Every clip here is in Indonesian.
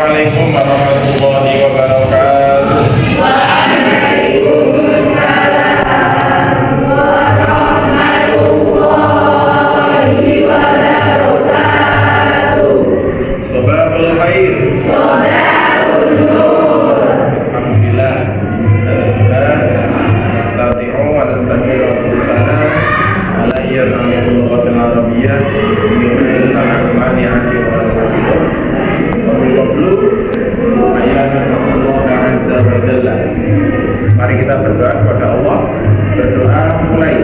Assalamualaikum warahmatullahi wabarakatuh. Sabahul khair. Alhamdulillah. Nasta'inu wa nastaghfiru rabbana ala ya'lamul lughatil arabiyyah min al-ma'ani wa al-hafidh. Mari kita berdoa kepada Allah. Berdoa mulai.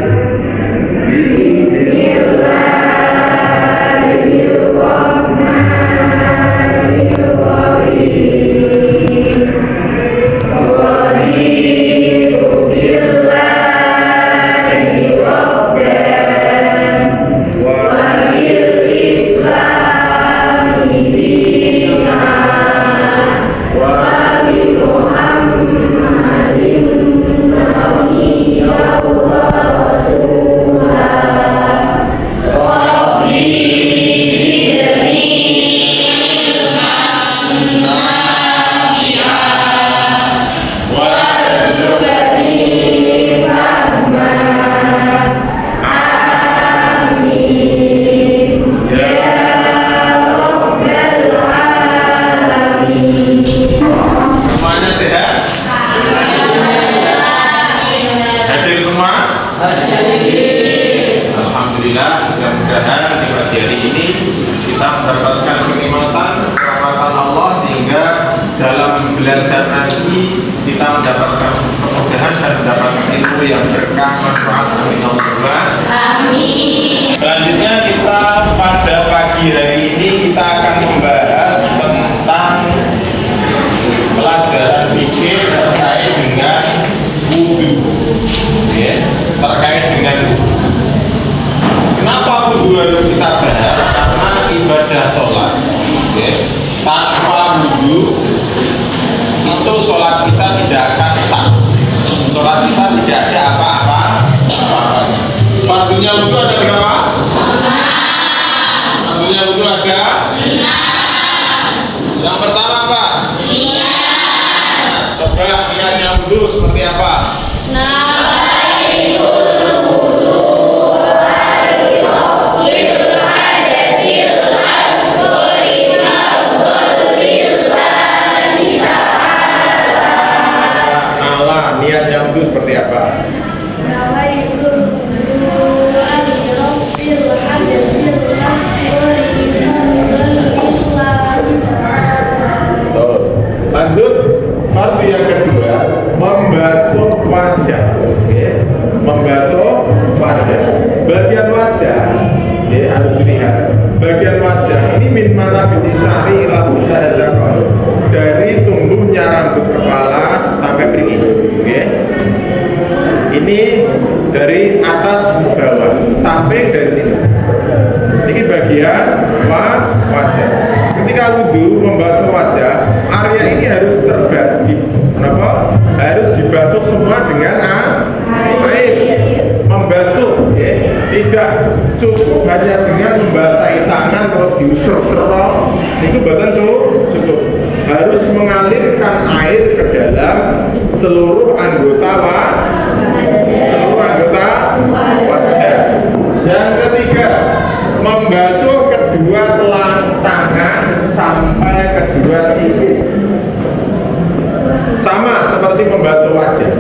Alhamdulillah, mudah-mudahan di pagi hari ini kita mendapatkan kenikmatan rahmatan Allah sehingga dalam belajar nanti kita mendapatkan kemudahan dan mendapatkan ilmu yang berkah manfaat. Amin Allah. Amin. Selanjutnya kita pada pagi hari ini kita akan membahas tentang pelajaran fikih terkait dengan wudu. Ya, terkait dengan wudu. Kenapa wudu harus kita bahas? Karena ibadah sholat, ya, tanpa wudu itu sholat kita tidak akan sah. Sholat kita tidak ada apa-apa. Fardunya wudu ada berapa? Fardunya wudu ada? Yang pertama apa? Coba niatnya wudu seperti apa? Seperti apa? Lanjut, fardu yang kedua, membasuh wajah. Okay. Membasuh wajah. Bagian wajah, okay, harus dilihat. Bagian wajah ini min mana binisari lalu dari tumbuhnya rambut kepala sampai piring. Okay. Ini dari atas bawah sampai dari sini. Ini bagian wajah. Ketika wudu membasuh wajah, area ini harus terbagi. Kenapa? Harus dibasuh semua dengan air. Membasuh, ya. Tidak cukup hanya dengan membasahi tangan terus diusir-usir. Itu bukan cukup. Harus mengalirkan air ke dalam seluruh anggota wajah. Yang ketiga, membasuh kedua tangan sampai kedua siku. Sama seperti membasuh wajah.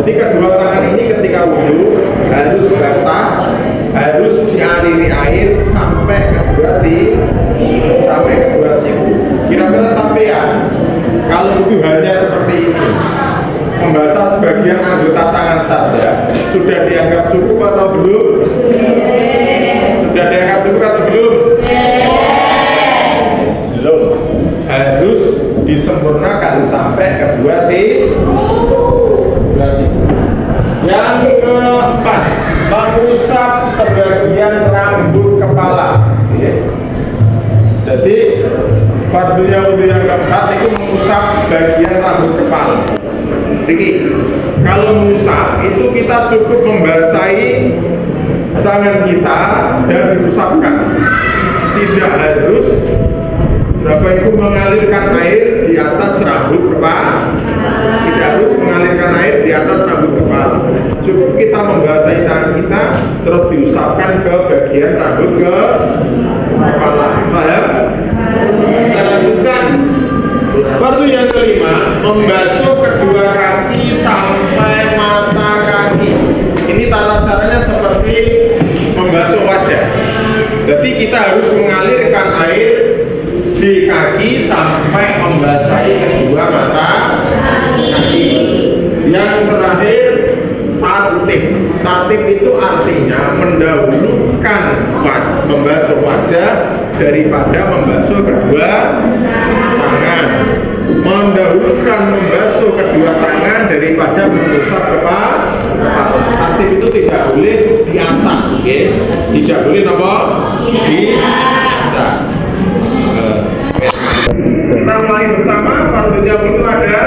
Jadi kedua tangan ini ketika wudu harus basah, harus dialiri air sampai kedua siku. Kira-kira sampean kalau wudu hanya seperti ini, membasah sebagian anggota tangan saja, sudah dianggap cukup atau belum? Sudah dianggap cukup atau belum? Belum. Harus disempurnakan sampai kedua siku. Yang keempat, mengusap sebagian rambut kepala. Jadi fardunya wudu yang keempat itu mengusap bagian rambut kepala. Jadi kalau mengusap itu kita cukup membasahi tangan kita dan diusapkan. Tidak harus Bapak Ibu mengalirkan air di atas rambut kepala. Tidak harus mengalirkan air di atas rambut kepala. Cukup kita membasahi tangan kita, terus diusapkan ke bagian rambut ke kepala. Paham? Kita lanjutkan. Baru yang kelima, membasuh kedua kaki sampai mata kaki. Ini tata caranya seperti membasuh wajah. Jadi kita harus mengalirkan air di kaki sampai membasahi kedua mata kaki. Yang terakhir, tatib. Tatib itu artinya mendahulukan membasuh wajah daripada membasuh kedua tangan. Mendahulukan membasuh kedua tangan daripada mengusap kepala. Tatib itu tidak boleh diacak, okay? Tidak boleh apa? Diacak. Kita mulai bersama. Fardu jawab itu ada.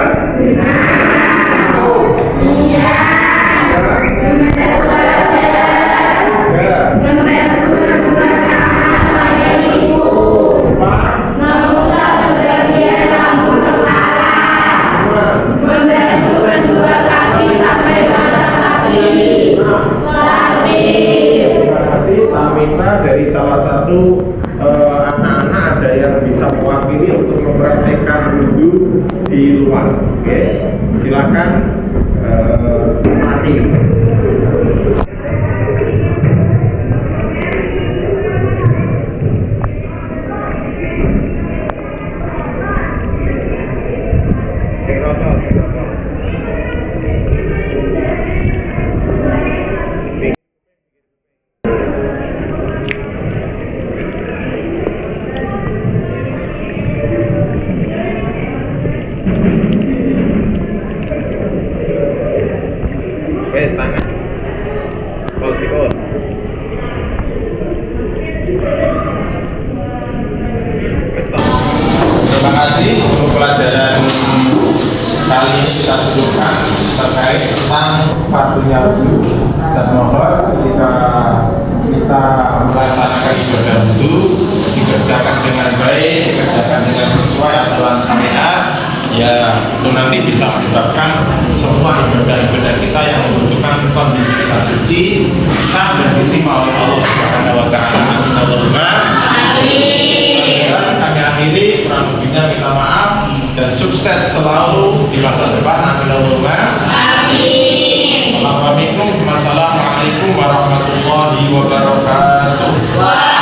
Minta dari salah satu anak-anak ada yang bisa mewakili untuk mempraktekkan wudhu di luar. Oke, silakan mati. Terima kasih untuk pelajaran kali ini kita cukupkan terkait tentang fardunya wudhu, dan mohon ketika kita melaksanakan ibadah wudhu dikerjakan dengan baik, dikerjakan dengan sesuai aturan syariat, ya itu nanti bisa menyebabkan semua ibadah-ibadah kita yang membutuhkan kondisi kita suci sah dan diterima oleh Allah Subhanahu wa taala. Amin Allahumma amin. Kami akhiri, kurang lebihnya minta maaf dan sukses selalu di masa depan. Amin Allahumma amin. Assalamualaikum warahmatullahi wabarakatuh.